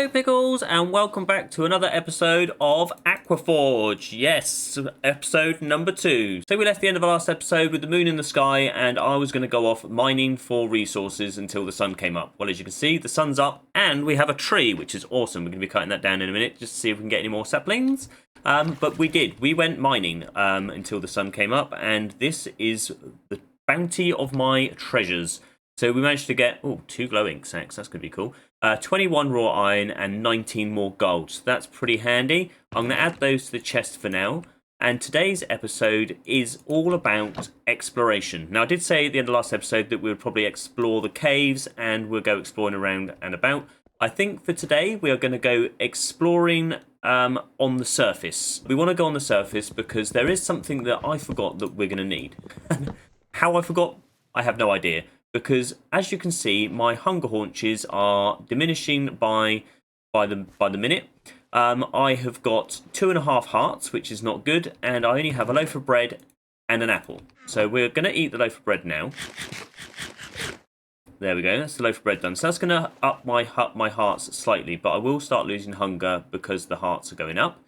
Hello Pickles and welcome back to another episode of Aqua. Yes, episode number 2. So we left the end of our last episode with the moon in the sky and I was going to go off mining for resources until the sun came up. Well, as you can see, the sun's up and we have a tree, which is awesome. We're going to be cutting that down in a minute just to see if we can get any more saplings. But we did. We went mining until the sun came up, and this is the bounty of my treasures. So we managed to get 2 glow ink sacks. That's going to be cool. 21 raw iron and 19 more gold. So that's pretty handy. I'm going to add those to the chest for now. And today's episode is all about exploration. Now, I did say at the end of last episode that we would probably explore the caves and we'll go exploring around and about. I think for today we are going to go exploring on the surface. We want to go on the surface because there is something that I forgot that we're going to need. How I forgot, I have no idea. Because as you can see, my hunger haunches are diminishing by the minute. I have got 2.5 hearts, which is not good, and I only have a loaf of bread and an apple. So we're going to eat the loaf of bread now. There we go. That's the loaf of bread done. So that's going to up my hearts slightly, but I will start losing hunger because the hearts are going up.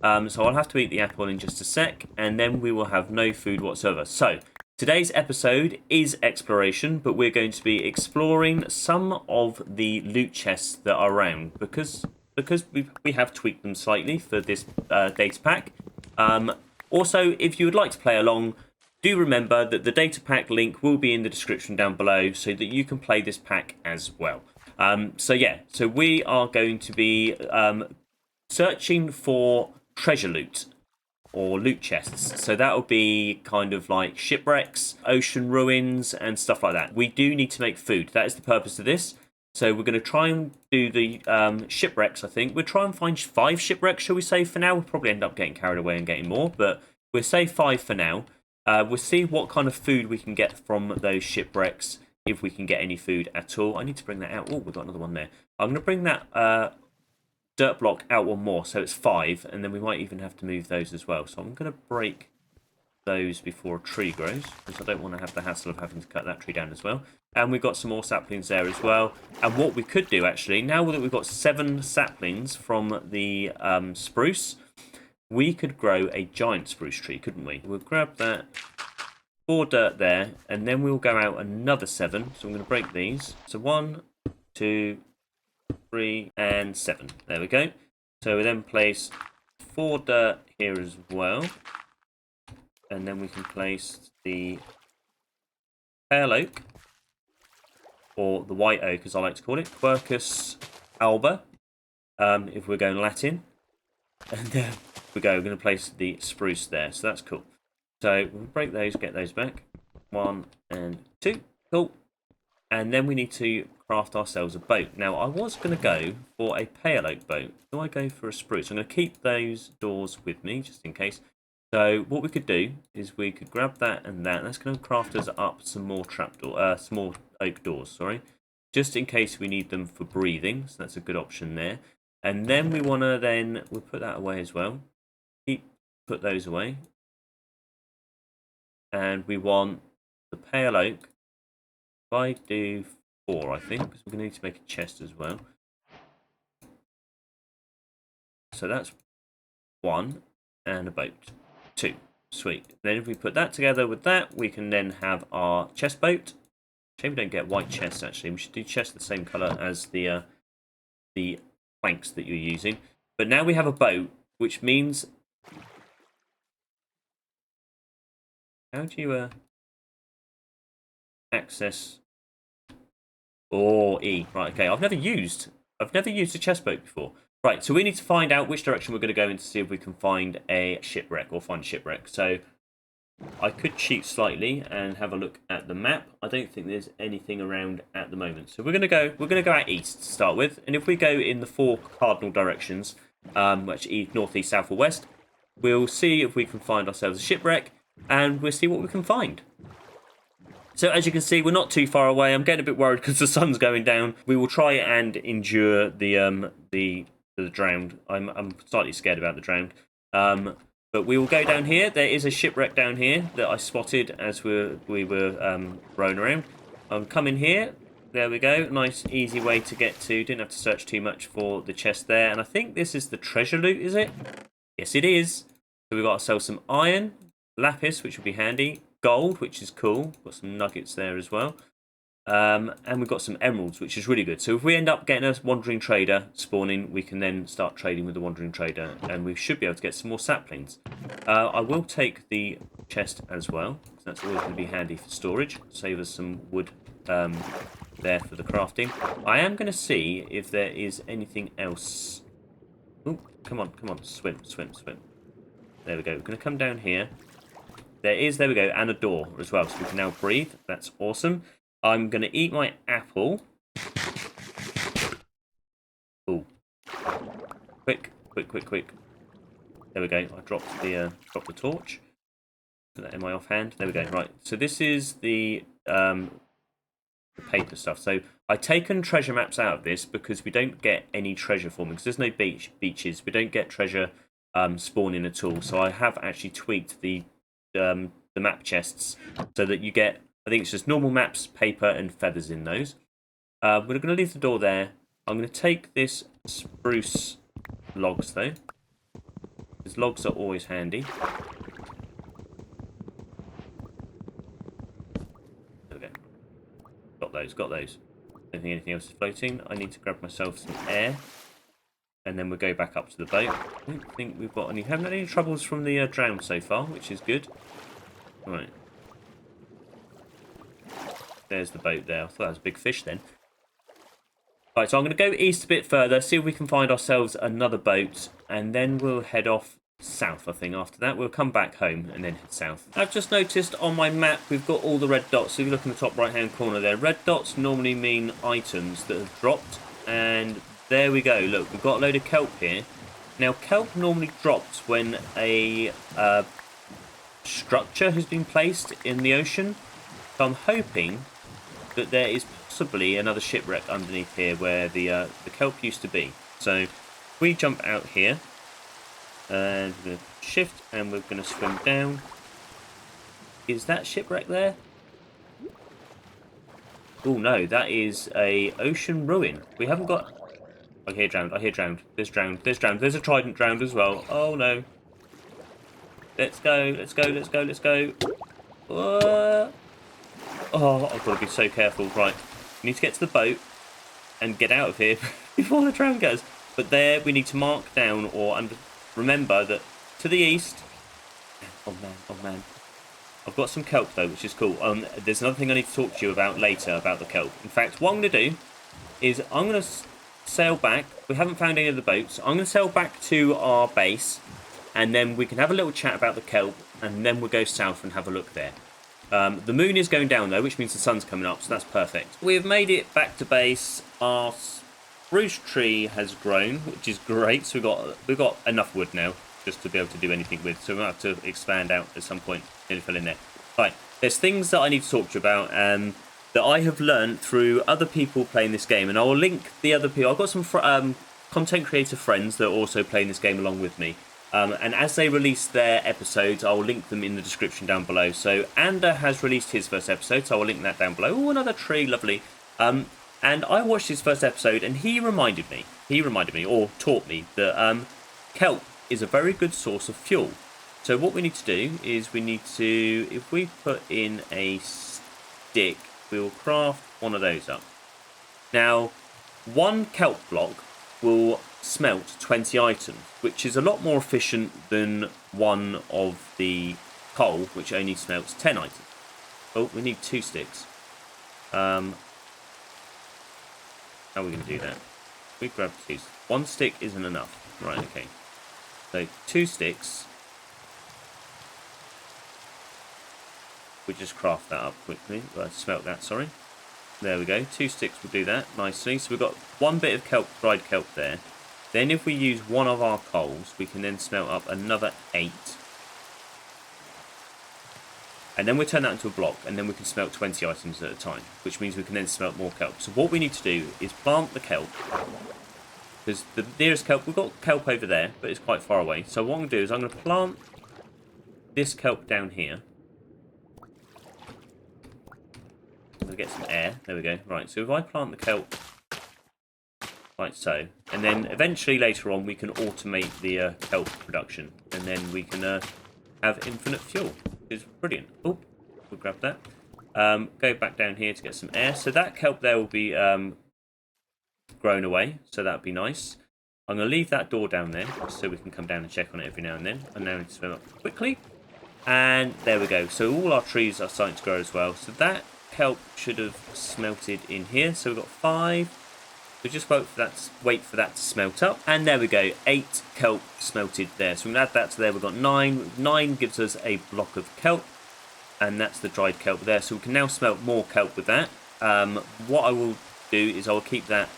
So I'll have to eat the apple in just a sec, and then we will have no food whatsoever. So today's episode is exploration, but we're going to be exploring some of the loot chests that are around because we have tweaked them slightly for this data pack. Also, if you would like to play along, do remember that the data pack link will be in the description down below so that you can play this pack as well. So we are going to be searching for treasure loot or loot chests. So that will be kind of like shipwrecks, ocean ruins, and stuff like that. We do need to make food. That is the purpose of this. So we're going to try and do the shipwrecks, I think. We'll try and find 5 shipwrecks, shall we say, for now. We'll probably end up getting carried away and getting more, but we'll say 5 for now. We'll see what kind of food we can get from those shipwrecks, if we can get any food at all. I need to bring that out. Oh, we've got another one there. I'm going to bring that dirt block out one more, so it's 5, and then we might even have to move those as well. So I'm going to break those before a tree grows, because I don't want to have the hassle of having to cut that tree down as well. And we've got some more saplings there as well. And what we could do, actually, now that we've got 7 saplings from the spruce, we could grow a giant spruce tree, couldn't we? We'll grab that, 4 dirt there, and then we'll go out another 7. So I'm going to break these. So 1, 2, 3 and 7. There we go. So we then place 4 dirt here as well, and then we can place the pale oak, or the white oak as I like to call it, Quercus alba, if we're going Latin. And there we go. We're going to place the spruce there, so that's cool. So we'll break those, get those back. 1 and 2. Cool. And then we need to craft ourselves a boat. Now, I was going to go for a pale oak boat. Do I go for a spruce? I'm going to keep those doors with me, just in case. So what we could do is we could grab that and that. That's going to craft us up some more some more oak doors, sorry. Just in case we need them for breathing. So that's a good option there. And then we want to we'll put that away as well. Put those away. And we want the pale oak. If I do 4, I think, because we're going to need to make a chest as well. So that's 1 and a boat. 2. Sweet. Then if we put that together with that, we can then have our chest boat. Shame we don't get white chests, actually. We should do chests the same colour as the planks that you're using. But now we have a boat, which means... How do you access... E. Right, okay. I've never used a chest boat before. Right, so we need to find out which direction we're going to go in to see if we can find a shipwreck or find a shipwreck. So I could cheat slightly and have a look at the map. I don't think there's anything around at the moment. So we're going to go out east to start with. And if we go in the 4 cardinal directions, which is north, east, south, or west, we'll see if we can find ourselves a shipwreck, and we'll see what we can find. So as you can see, we're not too far away. I'm getting a bit worried because the sun's going down. We will try and endure the drowned. I'm slightly scared about the drowned. But we will go down here. There is a shipwreck down here that I spotted as we were rowing around. I'm coming here. There we go. Nice, easy way to get to. Didn't have to search too much for the chest there. And I think this is the treasure loot, is it? Yes, it is. So we've got ourselves some iron, lapis, which will be handy, gold, which is cool. Got some nuggets there as well. And we've got some emeralds, which is really good. So if we end up getting a wandering trader spawning, we can then start trading with the wandering trader, and we should be able to get some more saplings. I will take the chest as well. That's always going to be handy for storage. Save us some wood there for the crafting. I am going to see if there is anything else. Oh, come on, come on. Swim, swim, swim. There we go. We're going to come down here. There we go, and a door as well, so we can now breathe. That's awesome. I'm going to eat my apple. Oh. Quick, quick, quick, quick. There we go. I dropped the torch. Put that in my offhand. There we go. Right. So this is the paper stuff. So I've taken treasure maps out of this because we don't get any treasure forming. Because there's no beaches. We don't get treasure spawning at all. So I have actually tweaked the map chests so that you get, I think it's just normal maps, paper, and feathers in those. We're going to leave the door there. I'm going to take this spruce logs, though. Because logs are always handy. There we go. Got those, got those. Don't think anything else is floating. I need to grab myself some air. And then we'll go back up to the boat. I don't think we've got any... Haven't had any troubles from the drown so far, which is good. Right. There's the boat there. I thought that was a big fish then. Right, so I'm going to go east a bit further, see if we can find ourselves another boat, and then we'll head off south, I think. After that, we'll come back home and then head south. I've just noticed on my map we've got all the red dots. So if you look in the top right-hand corner there, red dots normally mean items that have dropped, and there we go. Look, we've got a load of kelp here. Now, kelp normally drops when a structure has been placed in the ocean, so I'm hoping that there is possibly another shipwreck underneath here where the kelp used to be. So if we jump out here and we're going to shift and we're going to swim down. Is that shipwreck there? Oh no, that is a ocean ruin. We haven't got... I hear drowned, I hear drowned. There's drowned, there's drowned. There's a trident drowned as well. Oh no. Let's go, let's go, let's go, let's go. Oh, I've got to be so careful. Right, we need to get to the boat and get out of here before the drown goes. But there, we need to mark down or remember that to the east... Oh man, oh man. I've got some kelp though, which is cool. There's another thing I need to talk to you about later about the kelp. In fact, what I'm going to do is I'm going to sail back. We haven't found any of the boats. I'm going to sail back to our base, and then we can have a little chat about the kelp, and then we'll go south and have a look there. The moon is going down though, which means the sun's coming up, so that's perfect. We've made it back to base. Our spruce tree has grown, which is great. So we've got enough wood now just to be able to do anything with. So we'll have to expand out at some point. Nearly fell in there. Right, there's things that I need to talk to you about that I have learned through other people playing this game, and I will link the other people. I've got some content creator friends that are also playing this game along with me. And as they release their episodes, I will link them in the description down below. So Ander has released his first episode, so I will link that down below. Oh, another tree, lovely. And I watched his first episode, and he reminded me, or taught me, that kelp is a very good source of fuel. So what we need to do is we need to, if we put in a stick, we will craft one of those up. Now, one kelp block will smelt 20 items, which is a lot more efficient than one of the coal, which only smelts 10 items. Oh, we need 2 sticks. How are we going to do that? We grab 2. 1 stick isn't enough. Right, okay. So 2 sticks. We just craft that up quickly. Smelt that, sorry. There we go. 2 sticks will do that nicely. So we've got 1 bit of kelp, dried kelp there. Then if we use one of our coals, we can then smelt up another 8. And then we turn that into a block, and then we can smelt 20 items at a time, which means we can then smelt more kelp. So what we need to do is plant the kelp, because the nearest kelp, we've got kelp over there, but it's quite far away. So what I'm going to do is I'm going to plant this kelp down here. I'm going to get some air. There we go. Right, so if I plant the kelp like so, and then eventually later on we can automate the kelp production, and then we can have infinite fuel, which is brilliant. Oh, we'll grab that. Go back down here to get some air. So that kelp there will be grown away, so that'd be nice. I'm going to leave that door down there so we can come down and check on it every now and then. And now I need to swim up quickly. And there we go. So all our trees are starting to grow as well. So that kelp should have smelted in here. So we've got 5. We just wait for that to smelt up. And there we go. 8 kelp smelted there. So we can add that to there. We've got 9. 9 gives us a block of kelp. And that's the dried kelp there. So we can now smelt more kelp with that. What I will do is I will keep that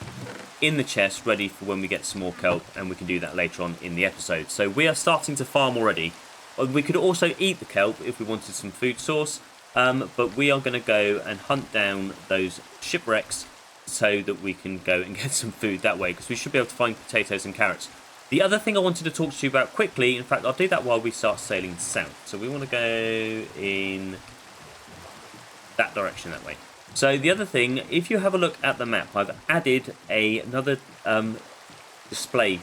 in the chest ready for when we get some more kelp, and we can do that later on in the episode. So we are starting to farm already. We could also eat the kelp if we wanted some food source, but we are going to go and hunt down those shipwrecks so that we can go and get some food that way, because we should be able to find potatoes and carrots. The other thing I wanted to talk to you about quickly, in fact I'll do that while we start sailing south. So we want to go in that direction, that way. So the other thing, if you have a look at the map, I've added another display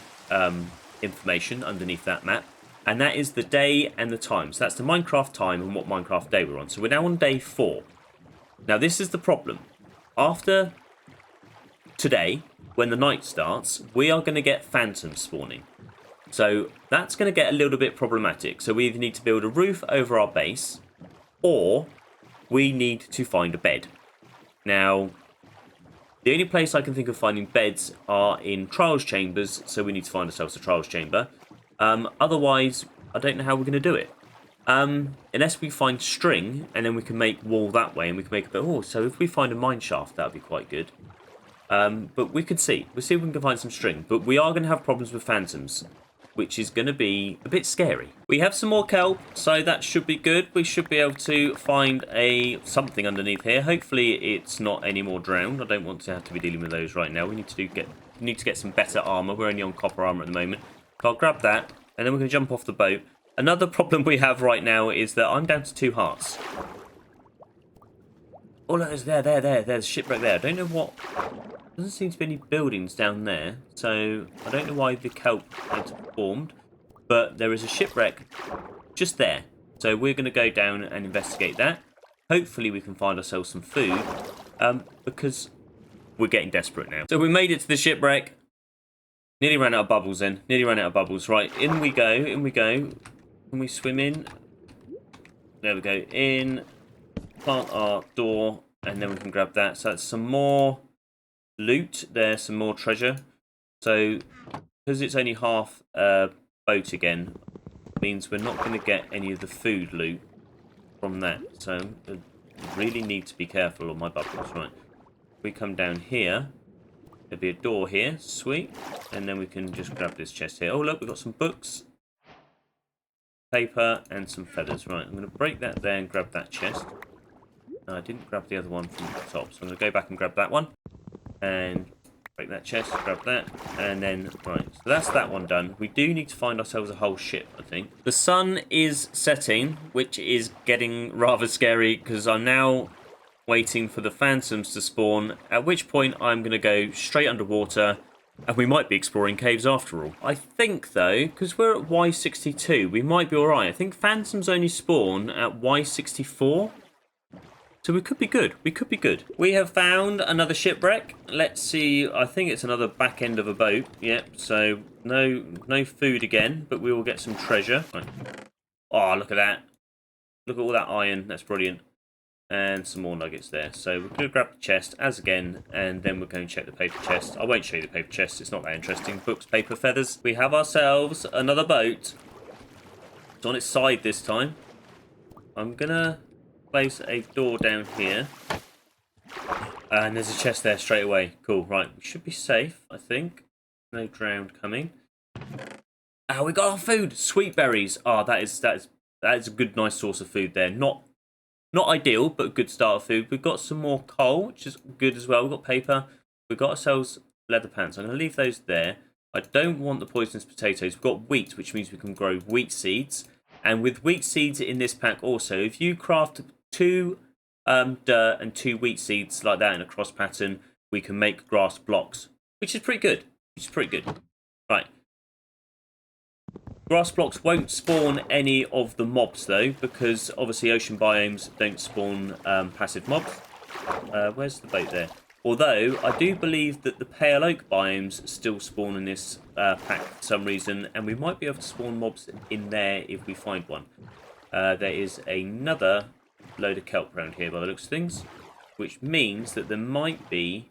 information underneath that map, and that is the day and the time. So that's the Minecraft time and what Minecraft day we're on. So we're now on day 4. Now this is the problem. After today, when the night starts, we are going to get phantoms spawning. So that's going to get a little bit problematic. So we either need to build a roof over our base, or we need to find a bed. Now, the only place I can think of finding beds are in trials chambers, so we need to find ourselves a trials chamber. Otherwise, I don't know how we're going to do it. Unless we find string, and then we can make wool that way, and we can make a bit. Oh, so if we find a mine shaft, that would be quite good. But we can see. We'll see if we can find some string. But we are going to have problems with phantoms, which is going to be a bit scary. We have some more kelp, so that should be good. We should be able to find something underneath here. Hopefully it's not any more drowned. I don't want to have to be dealing with those right now. We need to get some better armor. We're only on copper armor at the moment. So I'll grab that, and then we're going to jump off the boat. Another problem we have right now is that I'm down to 2 hearts. Oh, look, there's a shipwreck there. I don't know what. Doesn't seem to be any buildings down there, so I don't know why the kelp had formed, but there is a shipwreck just there. So we're going to go down and investigate that. Hopefully we can find ourselves some food, because we're getting desperate now. So we made it to the shipwreck. Nearly ran out of bubbles then. Nearly ran out of bubbles. Right, in we go, in we go. Can we swim in? There we go. In. Plant our door, and then we can grab that. So that's some more loot there, some more treasure. So because it's only half boat again, means we're not going to get any of the food loot from that. So I really need to be careful on my bubbles. Right, we come down here, there'll be a door here, sweet, and then we can just grab this chest here. Oh look, we've got some books, paper, and some feathers. Right, I'm going to break that there and grab that chest. No, I didn't grab the other one from the top, so I'm going to go back and grab that one. And break that chest, grab that, and then, right, so that's that one done. We do need to find ourselves a whole ship, I think. The sun is setting, which is getting rather scary, because I'm now waiting for the phantoms to spawn, at which point I'm going to go straight underwater, and we might be exploring caves after all. I think, though, because we're at Y62, we might be alright. I think phantoms only spawn at Y64. So we could be good. We could be good. We have found another shipwreck. Let's see. I think it's another back end of a boat. Yep. So no food again, but we will get some treasure. Right. Oh, look at that. Look at all that iron. That's brilliant. And some more nuggets there. So we're going to grab the chest as again, and then we're going to check the paper chest. I won't show you the paper chest. It's not that interesting. Books, paper, feathers. We have ourselves another boat. It's on its side this time. I'm going to place a door down here, and there's a chest there straight away. Cool. Right, we should be safe, I think. No drowned coming. Ah, we got our food. Sweet berries. Ah, that is a good, nice source of food there. Not ideal, but a good start of food. We've got some more coal, which is good as well. We've got paper. We've got ourselves leather pants. I'm going to leave those there. I don't want the poisonous potatoes. We've got wheat, which means we can grow wheat seeds. And with wheat seeds in this pack also, if you craft 2 dirt and 2 wheat seeds like that in a cross pattern, we can make grass blocks, which is pretty good. Right. Grass blocks won't spawn any of the mobs though, because obviously ocean biomes don't spawn passive mobs. Where's the boat there? Although I do believe that the pale oak biomes still spawn in this pack for some reason, and we might be able to spawn mobs in there if we find one. There is another load of kelp around here by the looks of things, which means that there might be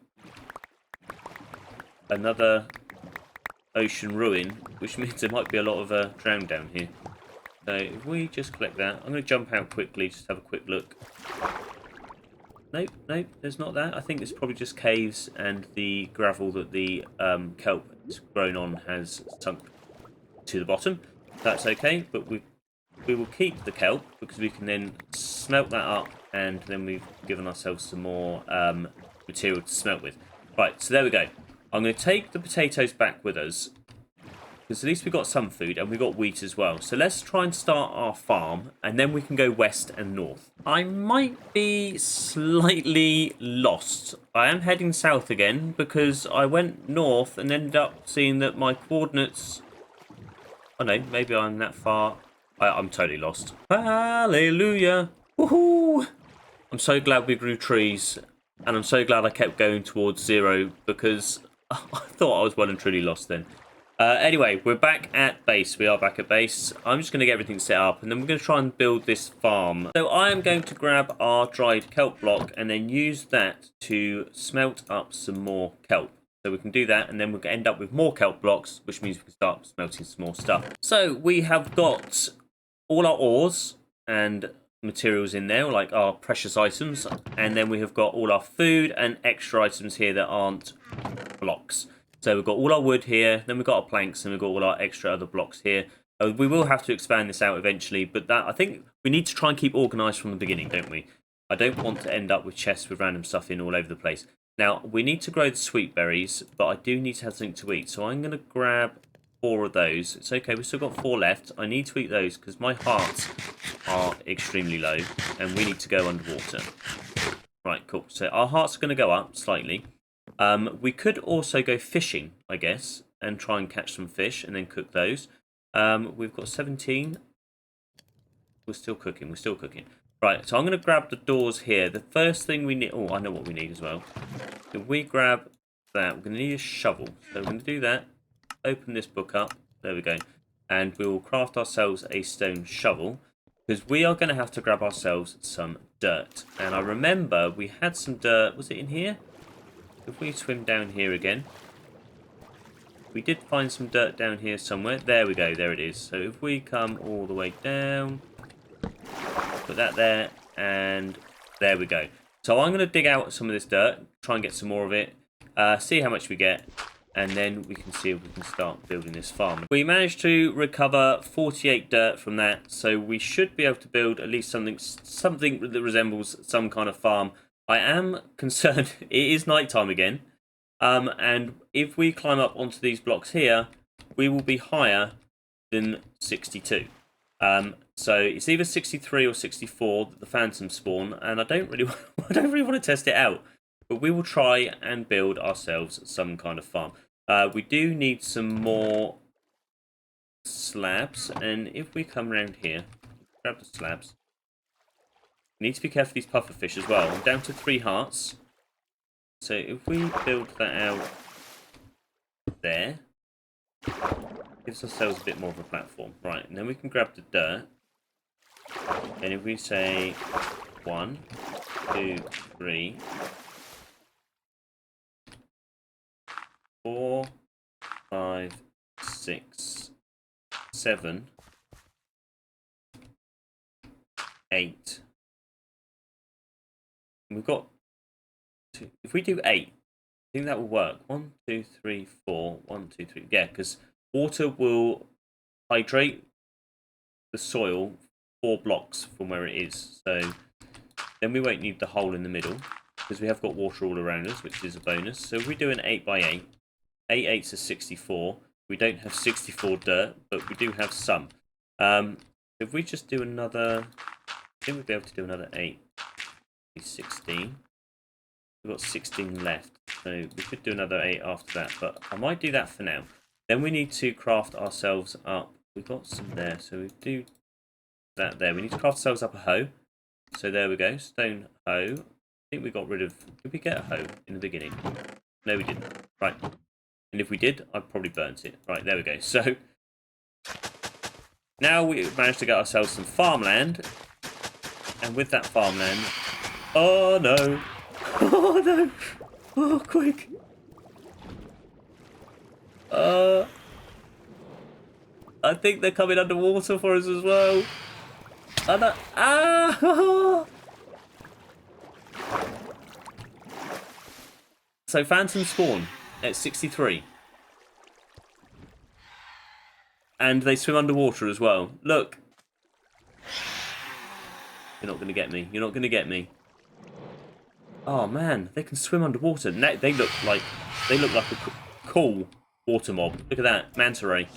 another ocean ruin, which means there might be a lot of drown down here. So if we just collect that, I'm going to jump out quickly, just have a quick look. Nope, there's not that. I think it's probably just caves and the gravel that the kelp has grown on has sunk to the bottom. That's okay, but we will keep the kelp because we can then smelt that up, and then we've given ourselves some more material to smelt with. Right, so there we go. I'm going to take the potatoes back with us, because at least we've got some food, and we've got wheat as well. So let's try and start our farm, and then we can go west and north. I might be slightly lost. I am heading south again, because I went north and ended up seeing that my coordinates... Oh no, maybe I'm that far. I'm totally lost. Hallelujah! Woohoo! I'm so glad we grew trees, and I'm so glad I kept going towards 0, because I thought I was well and truly lost then. Anyway, we're back at base. We are back at base. I'm just going to get everything set up, and then we're going to try and build this farm. So I am going to grab our dried kelp block and then use that to smelt up some more kelp. So we can do that, and then we'll end up with more kelp blocks, which means we can start smelting some more stuff. So we have got all our ores and materials in there, like our precious items, and then we have got all our food and extra items here that aren't blocks. So we've got all our wood here, then we've got our planks, and we've got all our extra other blocks here. We will have to expand this out eventually, but that, I think we need to try and keep organised from the beginning, don't we? I don't want to end up with chests with random stuff in all over the place. Now, we need to grow the sweet berries, but I do need to have something to eat. So I'm going to grab 4 of those. It's okay, we've still got 4 left. I need to eat those because my hearts are extremely low, and we need to go underwater. Right, cool. So our hearts are going to go up slightly. We could also go fishing, I guess, and try and catch some fish and then cook those. We've got 17. We're still cooking. Right, so I'm going to grab the doors here. The first thing we need... Oh, I know what we need as well. If we grab that, we're going to need a shovel. So we're going to do that. Open this book up. There we go. And we will craft ourselves a stone shovel, because we are going to have to grab ourselves some dirt. And I remember we had some dirt. Was it in here? If we swim down here again, we did find some dirt down here somewhere. There we go, there it is. So if we come all the way down, put that there, and there we go. So I'm going to dig out some of this dirt, try and get some more of it, see how much we get, and then we can see if we can start building this farm. We managed to recover 48 dirt from that, so we should be able to build at least something that resembles some kind of farm. I am concerned it is nighttime again, and if we climb up onto these blocks here, we will be higher than 62. So it's either 63 or 64 that the phantoms spawn, and I don't really want to test it out, but we will try and build ourselves some kind of farm. We do need some more slabs, and if we come around here, grab the slabs. Need to be careful of these pufferfish as well. I'm down to 3 hearts. So if we build that out there, gives ourselves a bit more of a platform. Right, and then we can grab the dirt. And if we say 1, 2, 3, 4, 5, 6, 7, 8. We've got 2. If we do 8, I think that will work. 1, 2, 3, 4. 1, 2, 3. Yeah, because water will hydrate the soil 4 blocks from where it is. So then we won't need the hole in the middle, because we have got water all around us, which is a bonus. So if we do an 8 by 8, 8 8s are 64. We don't have 64 dirt, but we do have some. If we just do another, I think we'll be able to do another 8. 16. We've got 16 left, so we could do another 8 after that, but I might do that for now. Then we need to craft ourselves up. We've got some there, so we do that there. We need to craft ourselves up a hoe. So there we go, stone hoe. I think we got rid of... Did we get a hoe in the beginning? No, we didn't. Right. And if we did, I'd probably burnt it. Right, there we go. So now we've managed to get ourselves some farmland. And with that farmland... Oh, no. Oh, no. Oh, quick. I think they're coming underwater for us as well. Oh, no. Ah! So phantom spawn at 63. And they swim underwater as well. Look. You're not going to get me. You're not going to get me. Oh man, they can swim underwater. They look like a cool water mob. Look at that, manta ray.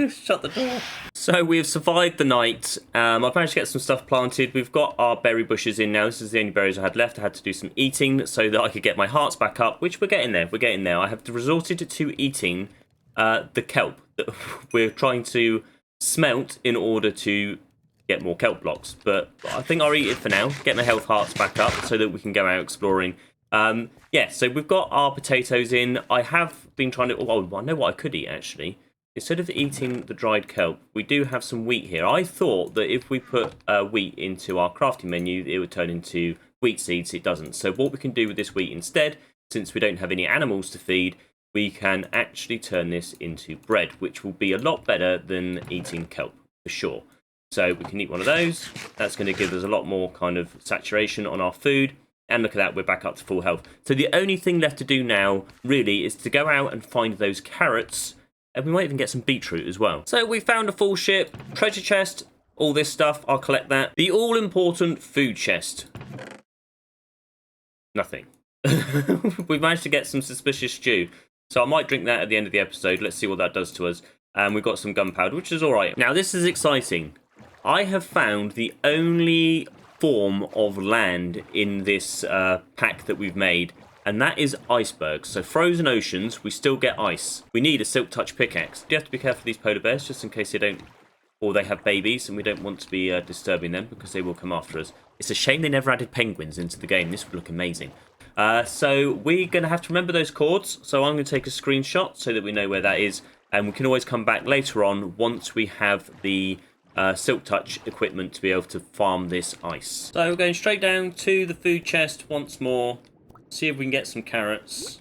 Shut the door. So we have survived the night. I've managed to get some stuff planted. We've got our berry bushes in now. This is the only berries I had left. I had to do some eating so that I could get my hearts back up, which we're getting there. We're getting there. I have resorted to eating the kelp that we're trying to smelt in order to get more kelp blocks, but I think I'll eat it for now, get my health hearts back up so that we can go out exploring. Yeah, so we've got our potatoes in. I have been trying to... Oh, I know what I could eat, actually. Instead of eating the dried kelp, we do have some wheat here. I thought that if we put wheat into our crafting menu, it would turn into wheat seeds. It doesn't. So what we can do with this wheat instead, since we don't have any animals to feed, we can actually turn this into bread, which will be a lot better than eating kelp, for sure. So we can eat one of those. That's going to give us a lot more kind of saturation on our food. And look at that, we're back up to full health. So the only thing left to do now, really, is to go out and find those carrots. And we might even get some beetroot as well. So we found a full ship, treasure chest, all this stuff. I'll collect that. The all-important food chest. Nothing. We've managed to get some suspicious stew. So I might drink that at the end of the episode. Let's see what that does to us. And we've got some gunpowder, which is all right. Now, this is exciting. I have found the only form of land in this pack that we've made, and that is icebergs. So frozen oceans, we still get ice. We need a silk touch pickaxe. You have to be careful of these polar bears, just in case they don't, or they have babies, and we don't want to be disturbing them because they will come after us. It's a shame they never added penguins into the game. This would look amazing. So we're going to have to remember those chords. So I'm going to take a screenshot so that we know where that is. And we can always come back later on once we have the silk touch equipment to be able to farm this ice. So we're going straight down to the food chest once more. See if we can get some carrots.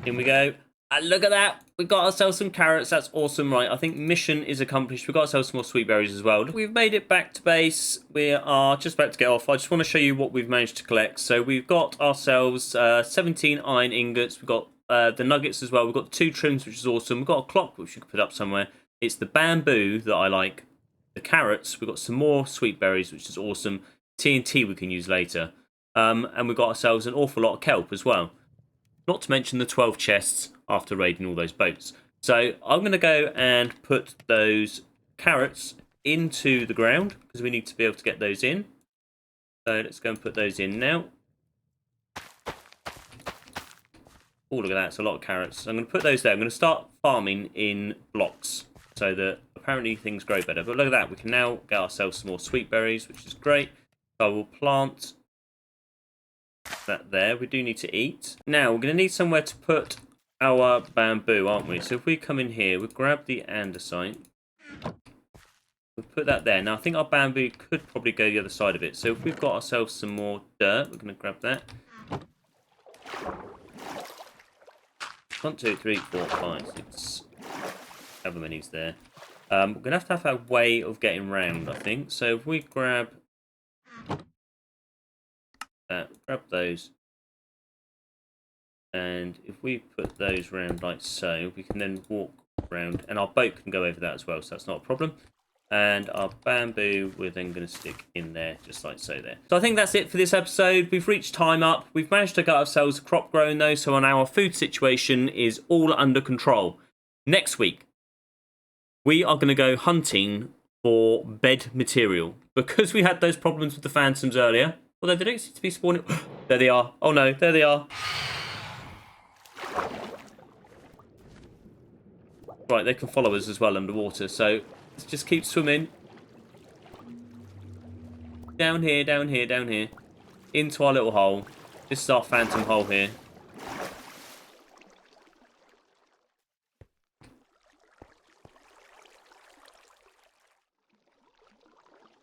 In we go. And look at that. We got ourselves some carrots. That's awesome. Right, I think mission is accomplished. We've got ourselves some more sweet berries as well. We've made it back to base. We are just about to get off. I just want to show you what we've managed to collect. So we've got ourselves 17 iron ingots. We've got the nuggets as well. We've got 2 trims, which is awesome. We've got a clock, which we could put up somewhere. It's the bamboo that I like. The carrots. We've got some more sweet berries, which is awesome. TNT we can use later. And we've got ourselves an awful lot of kelp as well. Not to mention the 12 chests after raiding all those boats. So I'm going to go and put those carrots into the ground because we need to be able to get those in. So let's go and put those in now. Oh, look at that. It's a lot of carrots. I'm going to put those there. I'm going to start farming in blocks so that apparently things grow better. But look at that. We can now get ourselves some more sweet berries, which is great. So I will plant that there. We do need to eat. Now, we're going to need somewhere to put our bamboo, aren't we? So if we come in here, we'll grab the andesite. We'll put that there. Now, I think our bamboo could probably go the other side of it. So if we've got ourselves some more dirt, we're going to grab that. 1, 2, 3, 4, 5, 6. However many's there. We're going to have a way of getting round, I think. So if we grab that, grab those. And if we put those round like so, we can then walk around. And our boat can go over that as well, so that's not a problem. And our bamboo, we're then going to stick in there, just like so there. So I think that's it for this episode. We've reached time up. We've managed to get ourselves a crop growing, though, so our food situation is all under control. Next week, we are going to go hunting for bed material. Because we had those problems with the phantoms earlier, although they don't seem to be spawning. There they are. Oh no, there they are. Right, they can follow us as well underwater, so let's just keep swimming. Down here, down here, down here. Into our little hole. This is our phantom hole here.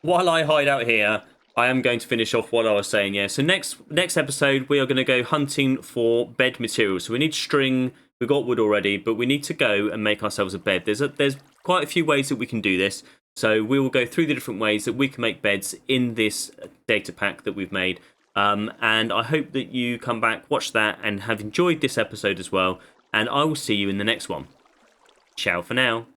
While I hide out here, I am going to finish off what I was saying, yeah. So next episode, we are going to go hunting for bed material. So we need string. We've got wood already, but we need to go and make ourselves a bed. There's quite a few ways that we can do this. So we will go through the different ways that we can make beds in this data pack that we've made. And I hope that you come back, watch that, and have enjoyed this episode as well. And I will see you in the next one. Ciao for now.